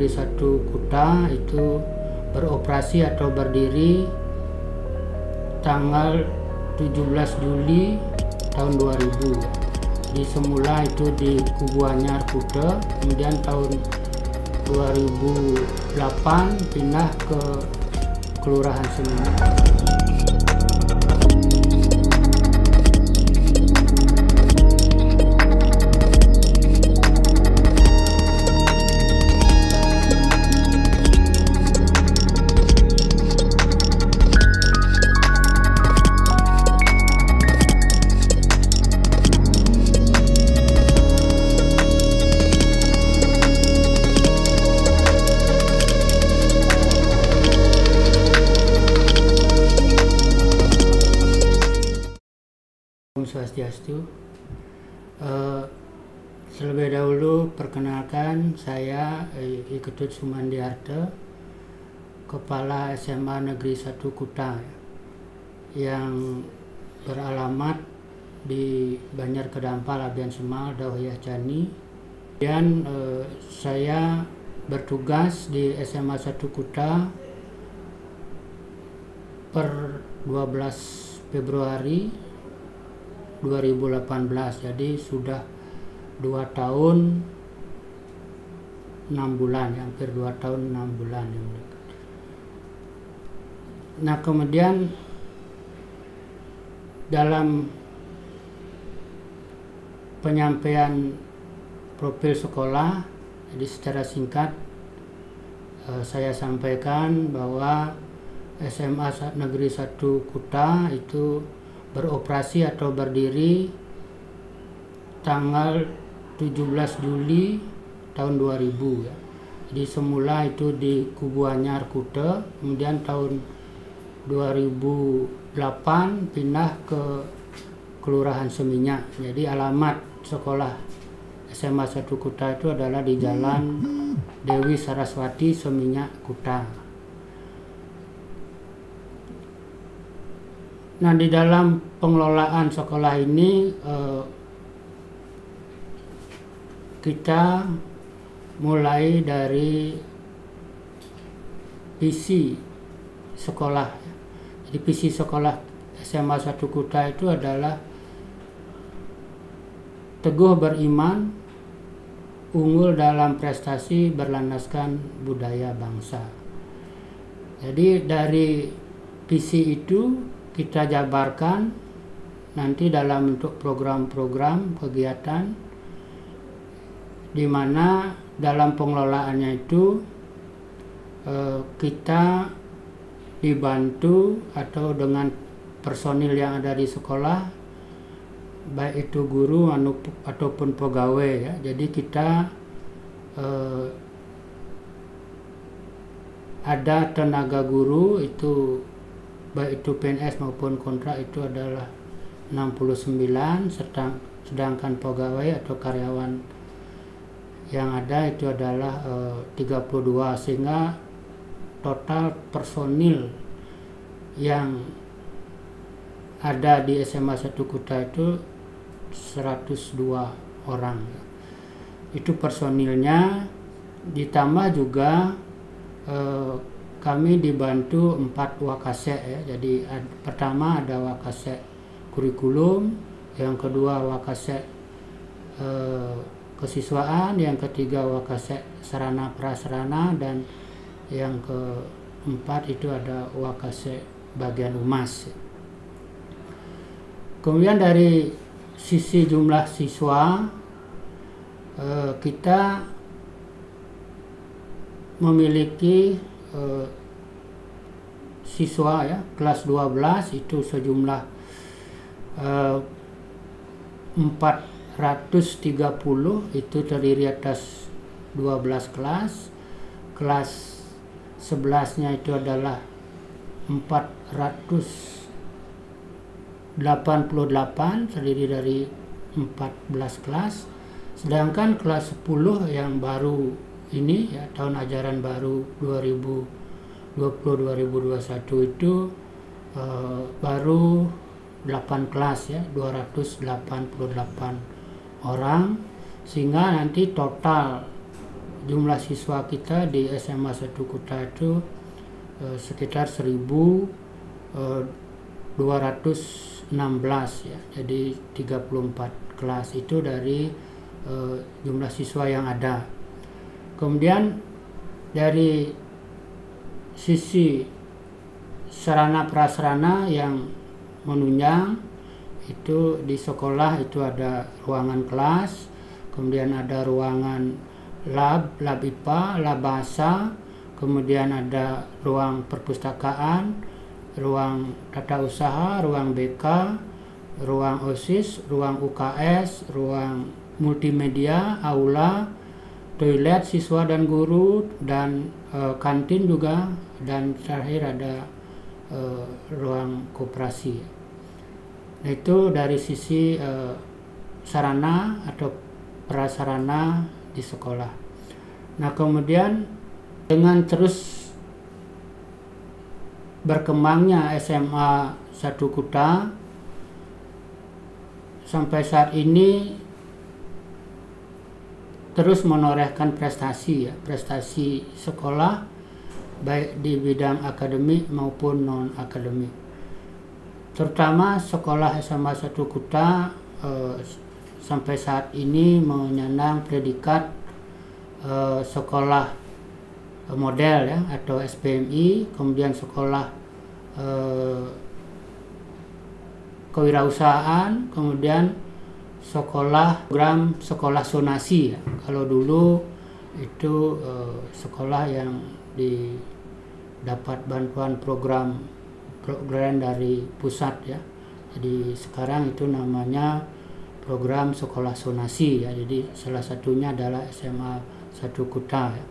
Negeri 1 Kuta itu beroperasi atau berdiri tanggal 17 Juli tahun 2000. Jadi semula itu di Kubu Anyar Kuta, kemudian tahun 2008 pindah ke Kelurahan Seminyak. Swastiastu. Terlebih dahulu perkenalkan, saya I Ketut Sumandiarte, Kepala SMA Negeri 1 Kuta yang beralamat di Banjar Kedampal, Abian Semal, Dauyah Cani. Dan saya bertugas di SMA 1 Kuta per 12 Februari 2018, jadi sudah 2 tahun 6 bulan, hampir 2 tahun 6 bulan. Nah, kemudian dalam penyampaian profil sekolah, jadi secara singkat saya sampaikan bahwa SMA Negeri 1 Kuta itu beroperasi atau berdiri tanggal 17 Juli tahun 2000 ya. Jadi semula itu di Kubu Anyar Kuta, kemudian tahun 2008 pindah ke Kelurahan Seminyak. Jadi alamat sekolah SMA 1 Kuta itu adalah di Jalan Dewi Saraswati, Seminyak, Kuta. Nah, di dalam pengelolaan sekolah ini kita mulai dari visi sekolah. Jadi visi sekolah SMA 1 Kuta itu adalah teguh beriman, unggul dalam prestasi, berlandaskan budaya bangsa. Jadi dari visi itu kita jabarkan nanti dalam bentuk program-program kegiatan, di mana dalam pengelolaannya itu kita dibantu atau dengan personil yang ada di sekolah, baik itu guru ataupun pegawai ya. Jadi kita ada tenaga guru itu baik itu PNS maupun kontrak itu adalah 69, sedangkan pegawai atau karyawan yang ada itu adalah 32, sehingga total personil yang ada di SMA 1 Kuta itu 102 orang. Itu personilnya, ditambah juga kami dibantu 4 wakasek ya. Jadi pertama ada wakasek kurikulum, yang kedua wakasek kesiswaan, yang ketiga wakasek sarana prasarana, dan yang keempat itu ada wakasek bagian humas. Kemudian dari sisi jumlah siswa, kita memiliki siswa ya, kelas 12 itu sejumlah 430, itu terdiri atas 12 kelas. Kelas 11-nya itu adalah 488, terdiri dari 14 kelas. Sedangkan kelas 10 yang baru ini ya, tahun ajaran baru 2020-2021 itu baru 8 kelas ya, 288 orang, sehingga nanti total jumlah siswa kita di SMA 1 Kuta itu sekitar 1.216 ya. Jadi 34 kelas itu dari jumlah siswa yang ada. Kemudian dari sisi sarana prasarana yang menunjang itu di sekolah itu ada ruangan kelas, kemudian ada ruangan lab IPA, lab bahasa, kemudian ada ruang perpustakaan, ruang tata usaha, ruang BK, ruang OSIS, ruang UKS, ruang multimedia, aula, toilet siswa dan guru, dan kantin juga, dan terakhir ada ruang koperasi. Nah, itu dari sisi sarana atau prasarana di sekolah. Nah, kemudian dengan terus berkembangnya SMA 1 Kuta sampai saat ini terus menorehkan prestasi sekolah baik di bidang akademik maupun non akademik. Terutama sekolah SMA 1 Kuta sampai saat ini menyandang predikat sekolah model ya, atau SPMI, kemudian sekolah kewirausahaan, kemudian program sekolah zonasi ya. Kalau dulu itu sekolah yang dapat bantuan program dari pusat ya. Jadi sekarang itu namanya program sekolah zonasi ya. Jadi salah satunya adalah SMA 1 Kuta ya.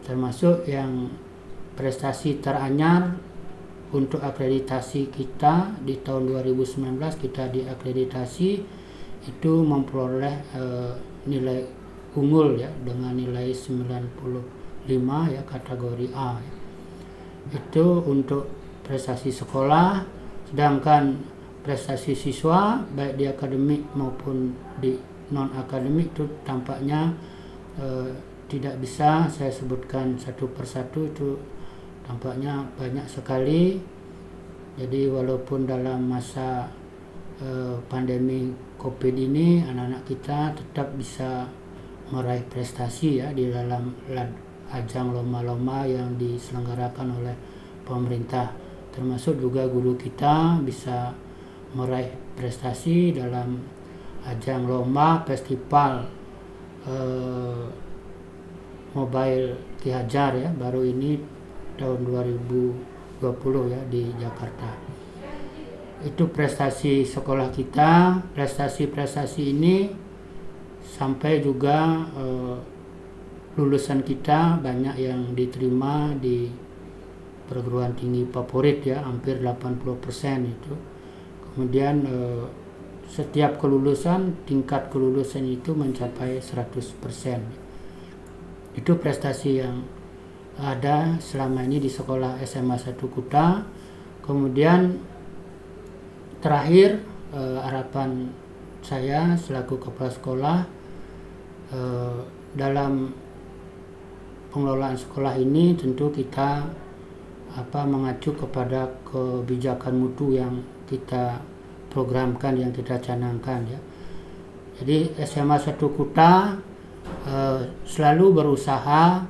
Termasuk yang prestasi teranyar untuk akreditasi kita di tahun 2019, kita diakreditasi itu memperoleh nilai unggul ya, dengan nilai 95 ya, kategori A ya. Itu untuk prestasi sekolah, sedangkan prestasi siswa baik di akademik maupun di non akademik itu tampaknya tidak bisa saya sebutkan satu persatu, itu tampaknya banyak sekali. Jadi walaupun dalam masa pandemi COVID ini anak-anak kita tetap bisa meraih prestasi ya di dalam ajang lomba-lomba yang diselenggarakan oleh pemerintah, termasuk juga guru kita bisa meraih prestasi dalam ajang lomba festival mobile Ki Hajar ya, baru ini tahun 2020 ya di Jakarta. Itu prestasi sekolah kita. Prestasi ini sampai juga lulusan kita banyak yang diterima di perguruan tinggi favorit ya, hampir 80% itu. Kemudian setiap tingkat kelulusan itu mencapai 100%. Itu prestasi yang ada selama ini di sekolah SMA 1 Kuta. Kemudian terakhir harapan saya selaku kepala sekolah dalam pengelolaan sekolah ini tentu kita mengacu kepada kebijakan mutu yang kita programkan, yang kita canangkan ya. Jadi SMA 1 Kuta selalu berusaha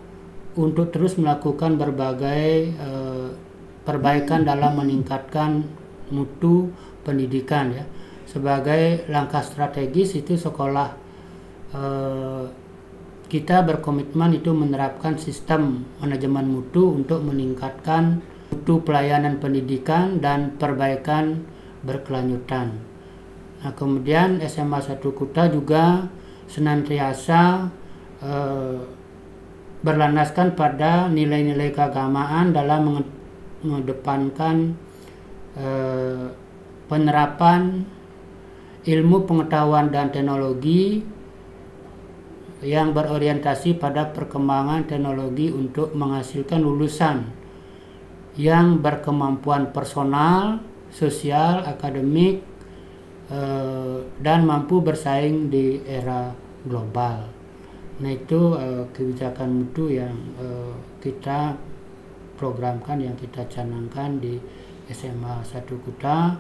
untuk terus melakukan berbagai perbaikan dalam meningkatkan mutu pendidikan ya. Sebagai langkah strategis itu sekolah kita berkomitmen itu menerapkan sistem manajemen mutu untuk meningkatkan mutu pelayanan pendidikan dan perbaikan berkelanjutan. Nah, kemudian SMA 1 Kuta juga senantiasa berlandaskan pada nilai-nilai keagamaan dalam mengedepankan penerapan ilmu pengetahuan dan teknologi yang berorientasi pada perkembangan teknologi untuk menghasilkan lulusan yang berkemampuan personal, sosial, akademik, dan mampu bersaing di era global. Nah itu kebijakan mutu yang kita programkan, yang kita canangkan di SMA 1 Kuta.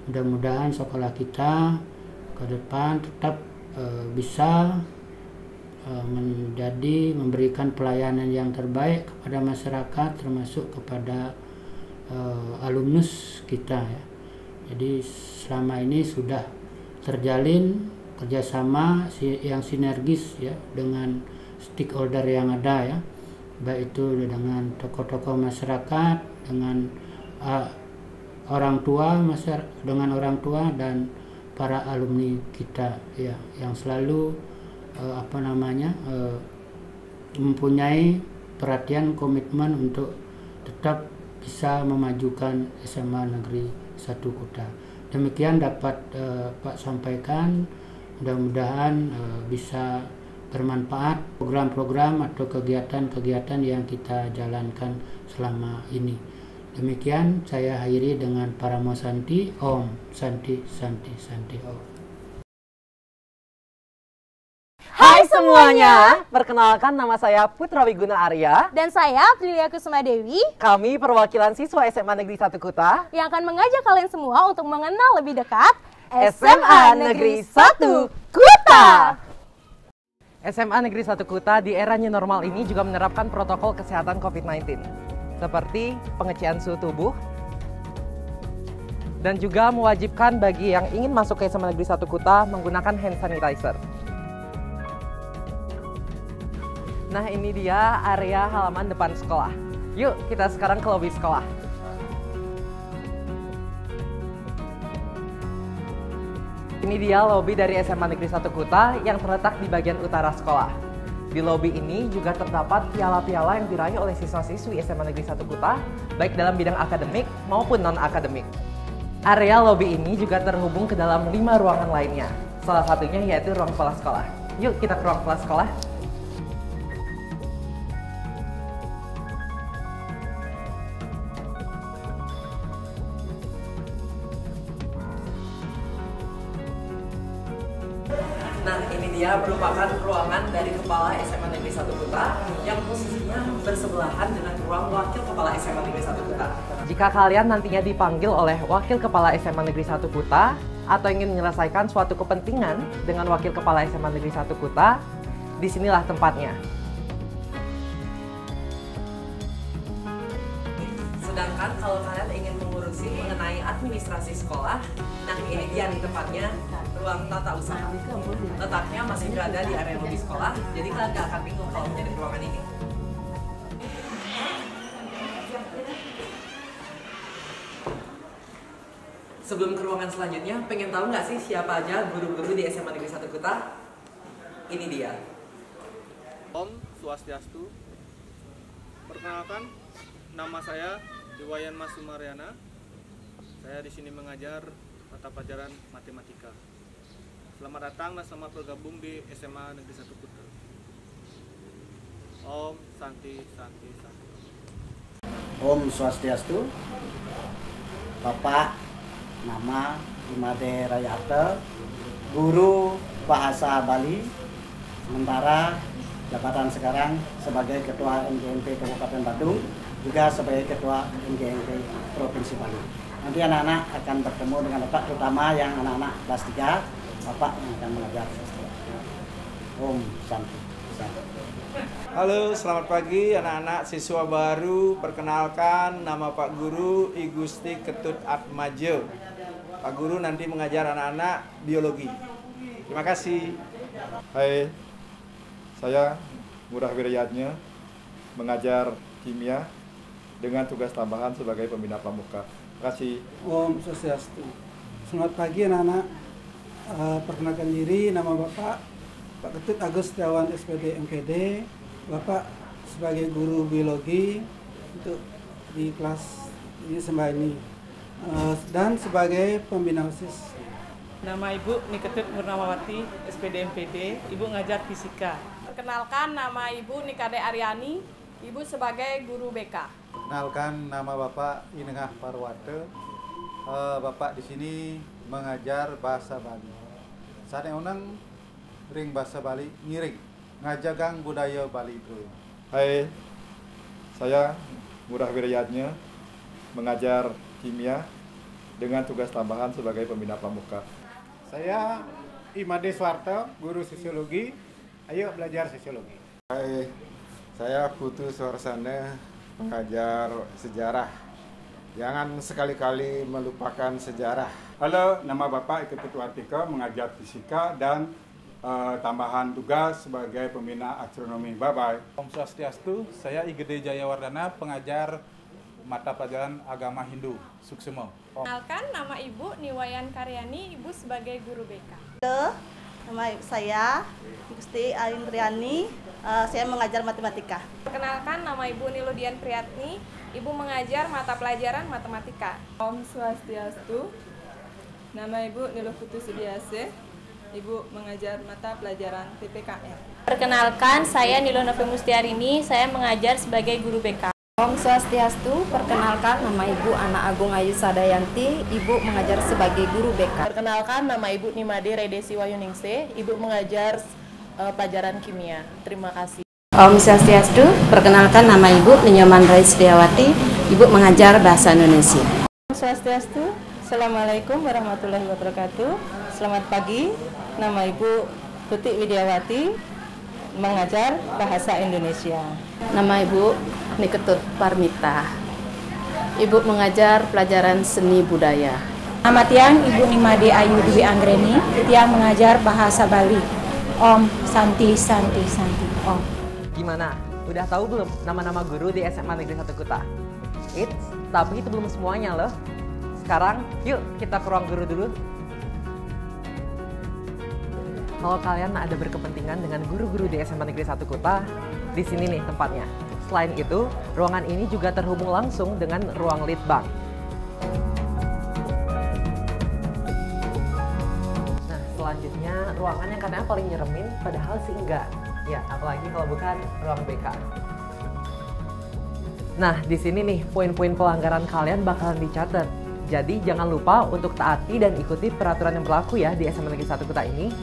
Mudah-mudahan sekolah kita ke depan tetap bisa memberikan pelayanan yang terbaik kepada masyarakat, termasuk kepada alumnus kita ya. Jadi selama ini sudah terjalin kerjasama yang sinergis ya dengan stakeholder yang ada ya, baik itu dengan tokoh-tokoh masyarakat, dengan orang tua dan para alumni kita ya, yang selalu mempunyai perhatian, komitmen untuk tetap bisa memajukan SMA Negeri 1 Kuta. Demikian dapat Pak sampaikan. Mudah-mudahan bisa bermanfaat program-program atau kegiatan-kegiatan yang kita jalankan selama ini. Demikian saya akhiri dengan Paramo Santi, Om Santi Santi Santi Om. Hai semuanya, perkenalkan nama saya Putra Wiguna Arya. Dan saya Prilia Kusuma Dewi. Kami perwakilan siswa SMA Negeri 1 Kuta yang akan mengajak kalian semua untuk mengenal lebih dekat SMA Negeri 1 Kuta. SMA Negeri 1 Kuta di era new normal ini juga menerapkan protokol kesehatan COVID-19 seperti pengecekan suhu tubuh dan juga mewajibkan bagi yang ingin masuk ke SMA Negeri 1 Kuta menggunakan hand sanitizer. Nah, ini dia area halaman depan sekolah. Yuk, kita sekarang ke lobi sekolah. Ini dia lobi dari SMA Negeri 1 Kuta yang terletak di bagian utara sekolah. Di lobi ini juga terdapat piala-piala yang diraih oleh siswa-siswi SMA Negeri 1 Kuta, baik dalam bidang akademik maupun non-akademik. Area lobi ini juga terhubung ke dalam 5 ruangan lainnya. Salah satunya yaitu ruang kepala sekolah. Yuk, kita ke ruang kepala sekolah. Nah, ini dia merupakan ruangan dari Kepala SMA Negeri 1 Kuta yang posisinya bersebelahan dengan ruang Wakil Kepala SMA Negeri 1 Kuta. Jika kalian nantinya dipanggil oleh Wakil Kepala SMA Negeri 1 Kuta atau ingin menyelesaikan suatu kepentingan dengan Wakil Kepala SMA Negeri 1 Kuta, disinilah tempatnya. Sedangkan kalau kalian ingin mengurusi mengenai administrasi sekolah, nah ini dia nih tempatnya, ruang tata usaha. Letaknya masih berada di area lobi sekolah, jadi kalian gak akan bingung kalau menjadi ruangan ini. Sebelum ke ruangan selanjutnya, pengen tahu nggak sih siapa aja guru-guru di SMA Negeri 1 Kuta? Ini dia. Om Swastiastu. Perkenalkan, nama saya Iwayan Mas Sumaryana. Saya di sini mengajar mata pelajaran matematika. Selamat datang dan selamat bergabung di SMA Negeri 1 Kuta. Om Santi Santi Santi. Om Swastiastu. Bapak nama Imade Rayate, guru bahasa Bali, sementara jabatan sekarang sebagai Ketua MGMP Kabupaten Badung, juga sebagai Ketua MGMP Provinsi Bali. Nanti anak-anak akan bertemu dengan Bapak, terutama yang anak-anak kelas 3, Bapak yang akan mengajar. Om Santi. Halo, selamat pagi anak-anak siswa baru. Perkenalkan, nama Pak Guru I Gusti Ketut Atmaja. Pak Guru nanti mengajar anak-anak biologi. Terima kasih. Hai, saya Murah Wiryadnya, mengajar kimia dengan tugas tambahan sebagai pembina pramuka. Terima kasih. Om Swastiastu. Selamat pagi anak-anak. Perkenalkan diri, nama Bapak Pak Ketut Agus Setiawan SPD MKD. Bapak sebagai guru biologi untuk di kelas ini sembah ini, dan sebagai pembina OSIS. Nama Ibu Niketut Murnawati, SPD MPD, Ibu ngajar fisika. Perkenalkan, nama Ibu Nikade Aryani, Ibu sebagai guru BK. Perkenalkan, nama Bapak Inengah Parwate, Bapak di sini mengajar bahasa Bali. Saat yang unang ring bahasa Bali ngiring. ngajagang budaya Bali Bro. Hai, saya Ngurah Wiryadnya, mengajar kimia dengan tugas tambahan sebagai pembina pramuka. Saya Imade Swarto, guru sosiologi. Ayo belajar sosiologi. Hai, saya Putu Sorsana, pengajar sejarah. Jangan sekali-kali melupakan sejarah. Halo, nama Bapak Iketut Wartika, mengajar fisika dan tambahan tugas sebagai pembina astronomi. Bye-bye. Om Swastiastu, saya Igede Jayawardana, pengajar mata pelajaran agama Hindu, Suksema. Kenalkan, nama Ibu Niwayan Karyani, Ibu sebagai guru BK. Halo, nama saya Gusti Aindriani, saya mengajar matematika. Perkenalkan, nama Ibu Niludian Priyatni, Ibu mengajar mata pelajaran matematika. Om Swastiastu, nama Ibu Niluh Putu Sudiase, Ibu mengajar mata pelajaran PPKN. Perkenalkan, saya Nilo Novi Mustiarini, saya mengajar sebagai guru BK. Om Swastiastu, perkenalkan nama Ibu Ana Agung Ayu Sadayanti, Ibu mengajar sebagai guru BK. Perkenalkan, nama Ibu Nimade Redesi Wayuningse, Ibu mengajar pelajaran kimia. Terima kasih. Om Swastiastu, perkenalkan nama Ibu Ninyoman Rai Setiawati, Ibu mengajar bahasa Indonesia. Om Swastiastu, Assalamualaikum warahmatullahi wabarakatuh. Selamat pagi, nama Ibu Tutik Widiawati, mengajar bahasa Indonesia. Nama Ibu Niketut Parmita, Ibu mengajar pelajaran seni budaya. Selamat siang, Ibu Nimade Ayu Dwi Anggreni, yang mengajar bahasa Bali. Om Santi. Om. Gimana? Udah tahu belum nama-nama guru di SMA Negeri 1 Kuta? Tapi itu belum semuanya loh. Sekarang yuk kita ke ruang guru dulu. Kalau kalian ada berkepentingan dengan guru-guru di SMA Negeri 1 Kuta, di sini nih tempatnya. Selain itu, ruangan ini juga terhubung langsung dengan ruang litbang. Nah, selanjutnya ruangan yang katanya paling nyeremin, padahal sih enggak. Ya, apalagi kalau bukan ruang BK. Nah, di sini nih poin-poin pelanggaran kalian bakalan dicatat. Jadi jangan lupa untuk taati dan ikuti peraturan yang berlaku ya di SMA Negeri 1 Kuta ini.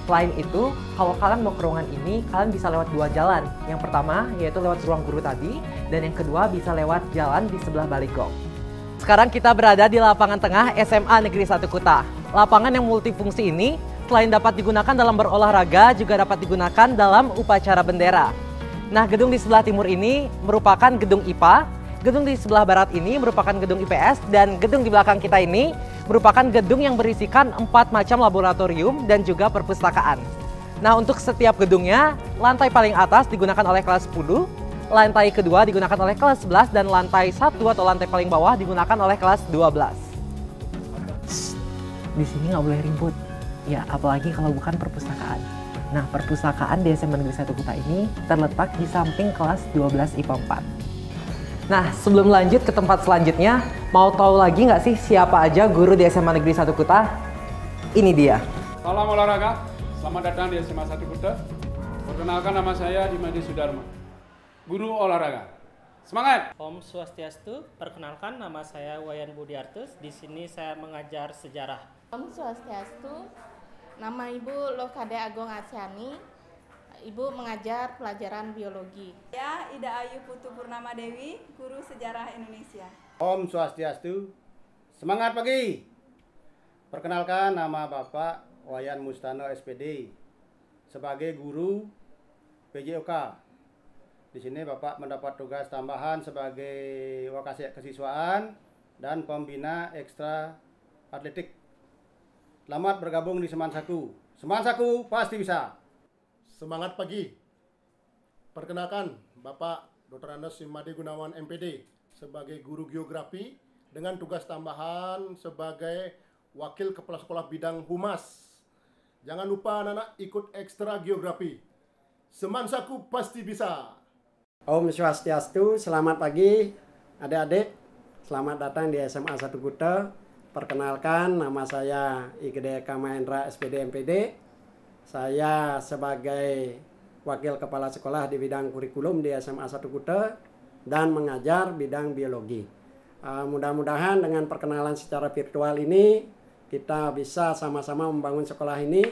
Selain itu, kalau kalian mau ke ruangan ini, kalian bisa lewat dua jalan. Yang pertama yaitu lewat ruang guru tadi, dan yang kedua bisa lewat jalan di sebelah balik gong. Sekarang kita berada di lapangan tengah SMA Negeri 1 Kuta. Lapangan yang multifungsi ini selain dapat digunakan dalam berolahraga, juga dapat digunakan dalam upacara bendera. Nah, gedung di sebelah timur ini merupakan gedung IPA, gedung di sebelah barat ini merupakan gedung IPS, dan gedung di belakang kita ini merupakan gedung yang berisikan 4 macam laboratorium dan juga perpustakaan. Nah, untuk setiap gedungnya, lantai paling atas digunakan oleh kelas 10, lantai kedua digunakan oleh kelas 11, dan lantai 1 atau lantai paling bawah digunakan oleh kelas 12. Di sini nggak boleh ribut. Ya, apalagi kalau bukan perpustakaan. Nah, perpustakaan di SMA Negeri 1 Kuta ini terletak di samping kelas 12 IPA 4. Nah, sebelum lanjut ke tempat selanjutnya, mau tahu lagi nggak sih siapa aja guru di SMA Negeri 1 Kuta? Ini dia. Salam olahraga, selamat datang di SMA 1 Kuta. Perkenalkan, nama saya Imade Sudarma, guru olahraga. Semangat! Om Swastiastu, perkenalkan nama saya Wayan Budiartus. Di sini saya mengajar sejarah. Om Swastiastu, nama Ibu Lokade Agung Asyani, Ibu mengajar pelajaran biologi. Ya, Ida Ayu Putu Purnama Dewi, guru sejarah Indonesia. Om Swastiastu, semangat pagi. Perkenalkan, nama Bapak Wayan Mustano SPD sebagai guru PJOK. Di sini Bapak mendapat tugas tambahan sebagai wakasih kesiswaan dan pembina ekstra atletik. Selamat bergabung di Semansaku. Semansaku pasti bisa. Semangat pagi. Perkenalkan, Bapak Dr. Andes Imade Gunawan MPD sebagai guru geografi dengan tugas tambahan sebagai wakil kepala sekolah bidang humas. Jangan lupa anak-anak ikut ekstra geografi. Semansaku pasti bisa. Om Swastiastu, selamat pagi adik-adik. Selamat datang di SMA 1 Kuta. Perkenalkan, nama saya Igede Kamahendra SPD MPD. Saya sebagai wakil kepala sekolah di bidang kurikulum di SMA 1 Kuta dan mengajar bidang biologi. Mudah-mudahan dengan perkenalan secara virtual ini kita bisa sama-sama membangun sekolah ini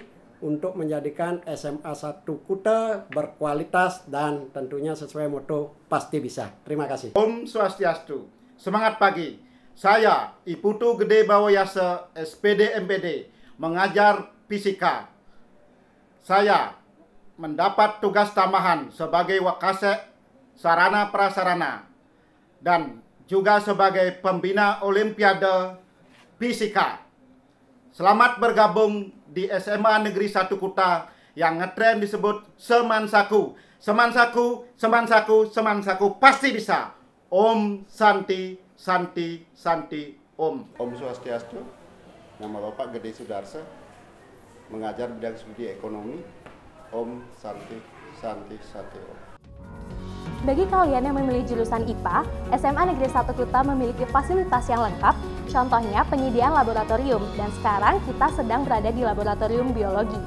untuk menjadikan SMA 1 Kuta berkualitas dan tentunya sesuai moto pasti bisa. Terima kasih. Om Swastiastu. Semangat pagi. Saya Iputu Gede Bawayasa SPD MPD mengajar fisika. Saya mendapat tugas tambahan sebagai Wakasek Sarana Prasarana dan juga sebagai pembina Olimpiade Fisika. Selamat bergabung di SMA Negeri 1 Kuta yang ngetren disebut Semansaku. Semansaku, Semansaku, Semansaku pasti bisa. Om Santi, Santi, Santi, Om. Om Swastiastu. Nama Bapak Gede Sudarsa. Mengajar bidang studi ekonomi. Om Santi, Santi, Santi, Om. Bagi kalian yang memilih jurusan IPA, SMA Negeri 1 Kuta memiliki fasilitas yang lengkap, contohnya penyediaan laboratorium, dan sekarang kita sedang berada di laboratorium biologi.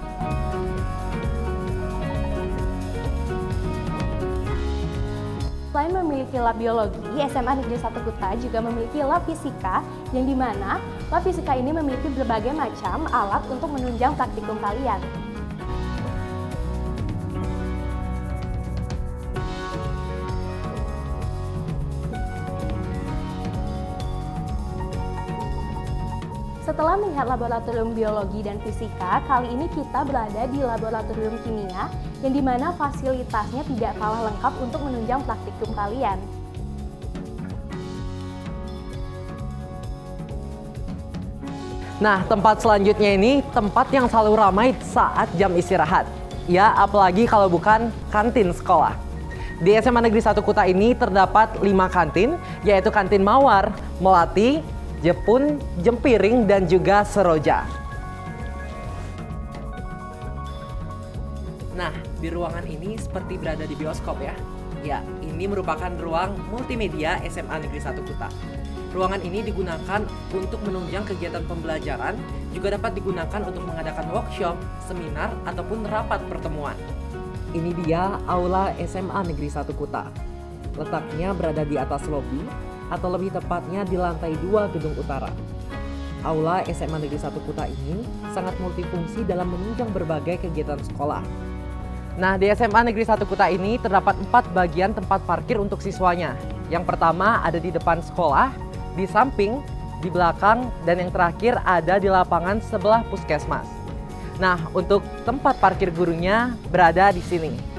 Selain memiliki lab biologi, SMA Negeri 1 Kuta juga memiliki lab fisika, yang dimana lab fisika ini memiliki berbagai macam alat untuk menunjang praktikum kalian. Setelah melihat laboratorium biologi dan fisika, kali ini kita berada di laboratorium kimia, yang dimana fasilitasnya tidak kalah lengkap untuk menunjang praktikum kalian. Nah, tempat selanjutnya ini tempat yang selalu ramai saat jam istirahat. Ya, apalagi kalau bukan kantin sekolah. Di SMA Negeri 1 Kuta ini terdapat 5 kantin, yaitu kantin Mawar, Melati, Jepun, Jempiring, dan juga Seroja. Nah, di ruangan ini seperti berada di bioskop ya. Ya, ini merupakan ruang multimedia SMA Negeri 1 Kuta. Ruangan ini digunakan untuk menunjang kegiatan pembelajaran, juga dapat digunakan untuk mengadakan workshop, seminar, ataupun rapat pertemuan. Ini dia Aula SMA Negeri 1 Kuta. Letaknya berada di atas lobi, atau lebih tepatnya di lantai 2 gedung utara. Aula SMA Negeri 1 Kuta ini sangat multifungsi dalam menunjang berbagai kegiatan sekolah. Nah, di SMA Negeri 1 Kuta ini terdapat 4 bagian tempat parkir untuk siswanya. Yang pertama ada di depan sekolah, di samping, di belakang, dan yang terakhir ada di lapangan sebelah puskesmas. Nah, untuk tempat parkir gurunya berada di sini.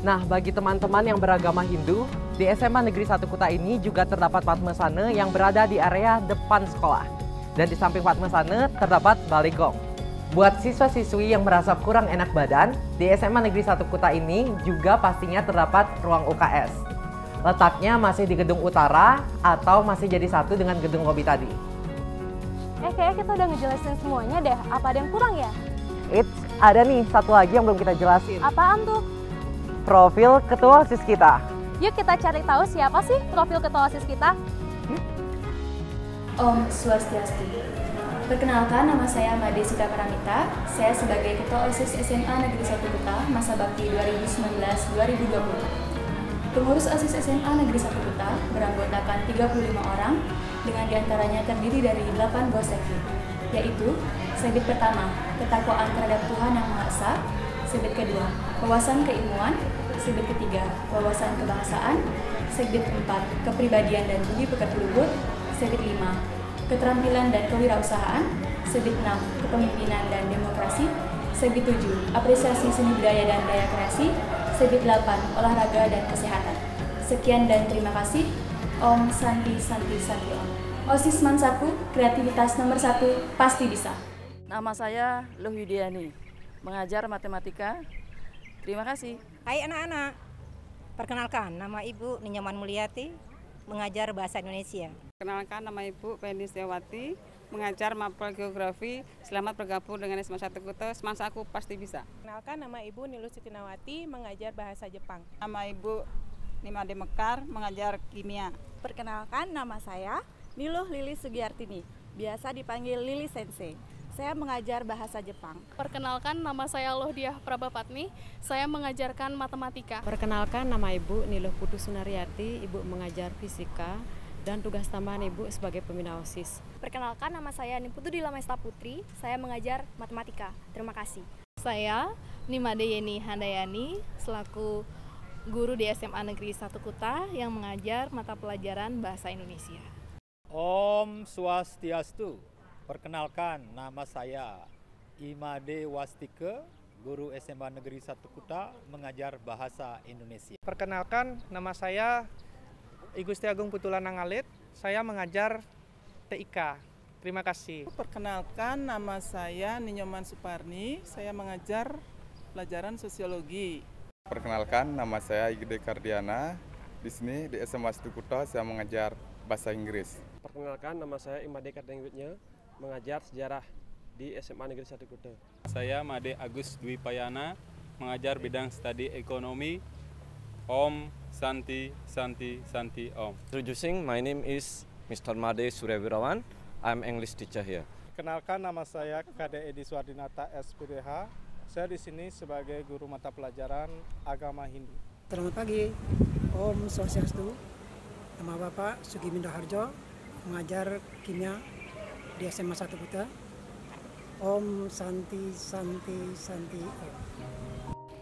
Nah, bagi teman-teman yang beragama Hindu, di SMA Negeri 1 Kuta ini juga terdapat Padmasana yang berada di area depan sekolah. Dan di samping Padmasana terdapat baligong. Buat siswa-siswi yang merasa kurang enak badan, di SMA Negeri 1 Kuta ini juga pastinya terdapat ruang UKS. Letaknya masih di gedung utara atau masih jadi satu dengan gedung lobi tadi. Kayaknya kita udah ngejelasin semuanya deh. Apa ada yang kurang ya? Ada nih satu lagi yang belum kita jelasin. Apaan tuh? Profil ketua OSIS kita. Yuk kita cari tahu siapa sih profil ketua OSIS kita. Om Swastiastu. Perkenalkan, nama saya Made Sita Paramita. Saya sebagai ketua OSIS SMA Negeri 1 Kuta masa bakti 2019-2020. Pengurus OSIS SMA Negeri 1 Kuta beranggotakan 35 orang dengan diantaranya terdiri dari 8 gosekti, yaitu Sebit pertama, ketakwaan terhadap Tuhan Yang Maha Esa. Sebit kedua, wawasan keilmuan. Sebit ketiga, wawasan kebangsaan. Sebit 4, kepribadian dan budi pekerti luhur. Sebit 5, keterampilan dan kewirausahaan. Sebit 6, kepemimpinan dan demokrasi. Sebit 7, apresiasi seni budaya dan daya kreasi. Sebit 8, olahraga dan kesehatan. Sekian dan terima kasih. Om Santi, Santi, Santi, Om. OSIS Mansaku, kreativitas nomor 1, pasti bisa. Nama saya Loh Yudiani, mengajar matematika. Terima kasih. Hai anak-anak, perkenalkan nama Ibu Ninyaman Mulyati, mengajar bahasa Indonesia. Perkenalkan nama Ibu Pendi Setiawati, mengajar mapel geografi. Selamat bergabung dengan SMA 1 Kuta, Semansaku pasti bisa. Perkenalkan nama Ibu Nilu Sitinawati, mengajar bahasa Jepang. Nama Ibu Nimade Mekar, mengajar kimia. Perkenalkan nama saya Niluh Lili Sugiartini, biasa dipanggil Lili Sensei. Saya mengajar bahasa Jepang. Perkenalkan, nama saya Lohdiah Prabapatni. Saya mengajarkan matematika. Perkenalkan, nama Ibu Niluh Putu Sunariati. Ibu mengajar fisika dan tugas tambahan Ibu sebagai pembina OSIS. Perkenalkan, nama saya Niputu Dilamesta Putri. Saya mengajar matematika. Terima kasih. Saya Nimade Yeni Handayani selaku guru di SMA Negeri 1 Kuta yang mengajar mata pelajaran Bahasa Indonesia. Om Swastiastu. Perkenalkan, nama saya Imade Wastike, guru SMA Negeri 1 Kuta, mengajar Bahasa Indonesia. Perkenalkan, nama saya I Gusti Agung Putulan Nangalit, saya mengajar TIK. Terima kasih. Perkenalkan, nama saya Ninyoman Suparni, saya mengajar pelajaran sosiologi. Perkenalkan, nama saya Igede Kardiana. Di sini di SMA 1 Kuta saya mengajar bahasa Inggris. Perkenalkan, nama saya Imade Kardengwitnya, mengajar sejarah di SMA Negeri 1 Kuta. Saya Made Agus Dwi Payana, mengajar bidang studi ekonomi. Om Santi Santi Santi Om. Introducing, my name is Mr. Made Surewirawan. I'm English teacher here. Kenalkan, nama saya KD Edi Suardinata SPDH. Saya di sini sebagai guru mata pelajaran agama Hindu. Selamat pagi, Om Swastiastu. Nama Bapak Sugiminda Harjo, mengajar kimia di SMA 1 Kuta. Om Santi Santi Santi Om.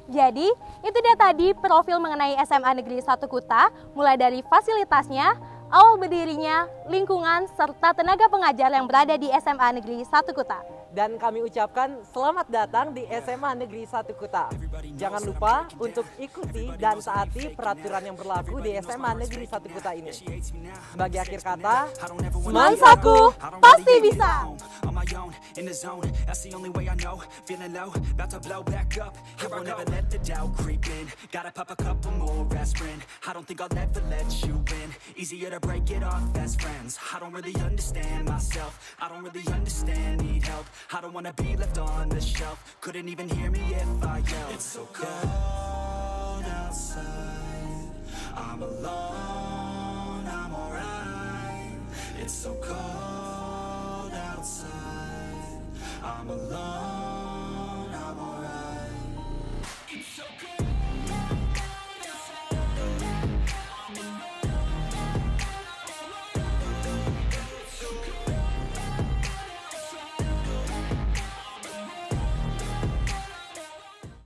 Jadi, itu dia tadi profil mengenai SMA Negeri 1 Kuta, mulai dari fasilitasnya, awal berdirinya, lingkungan, serta tenaga pengajar yang berada di SMA Negeri 1 Kuta. Dan kami ucapkan selamat datang di SMA Negeri 1 Kuta. Jangan lupa untuk ikuti dan taati peraturan yang berlaku di SMA Negeri 1 Kuta ini. Sebagai akhir kata, Semansaku pasti bisa! In the zone, that's the only way I know. Feeling low, about to blow back up. I won't ever let the doubt creep in. Gotta pop a couple more aspirin. I don't think I'll ever let you in. Easier to break it off best friends. I don't really understand myself. I don't really understand, need help. I don't wanna be left on the shelf. Couldn't even hear me if I yelled. It's so cold outside. I'm alone, I'm alright. It's so cold outside. I'm alone.